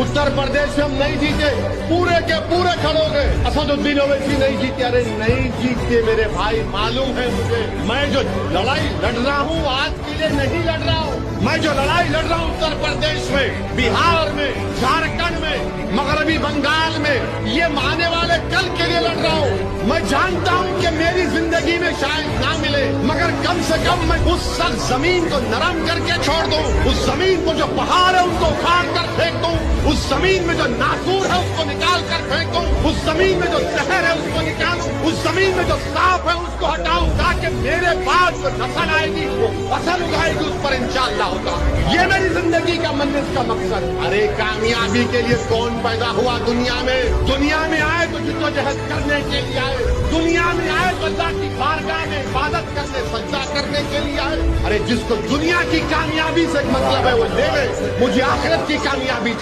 उत्तर प्रदेश में हम नहीं जीते, पूरे के पूरे खड़े हो गए। असदुद्दीन ओवैसी नहीं जीते, अरे नहीं जीते मेरे भाई, मालूम है मुझे। मैं जो लड़ाई लड़ रहा हूँ आज के लिए नहीं लड़ रहा हूँ, मैं जो लड़ाई लड़ रहा हूँ उत्तर प्रदेश में, बिहार में, झारखंड में, मगरबी बंगाल में, ये आने वाले कल के लिए लड़ रहा हूँ। मैं जानता हूँ कि मेरी जिंदगी में शायद ना मिले, मगर कम से कम मैं उस सख्त जमीन को नरम करके छोड़ दूं, उस जमीन को जो पहाड़ है उसको उखाड़ कर फेंक दूं, उस जमीन में जो नासूर है उसको निकाल कर फेंक दूं, उस जमीन में जो जहर है उसको निकालूं, उस जमीन में जो सांप है उसको हटाऊं, ताकि मेरे बाद जो नस्ल आएगी वो फसल उगाएगी उस पर इंशाअल्लाह होगा। ये मेरी जिंदगी का मंजिल का मकसद। अरे कामयाबी के लिए कौन पैदा हुआ दुनिया में? दुनिया में आए तो जिद्दोजहद करने के लिए आए, दुनिया में आए तो अल्लाह की बारगाह में इबादत करने, सजदा करने के लिए आए। अरे जिसको दुनिया की कामयाबी से मतलब है वो ले ले, मुझे आखिरत की कामयाबी चाहिए।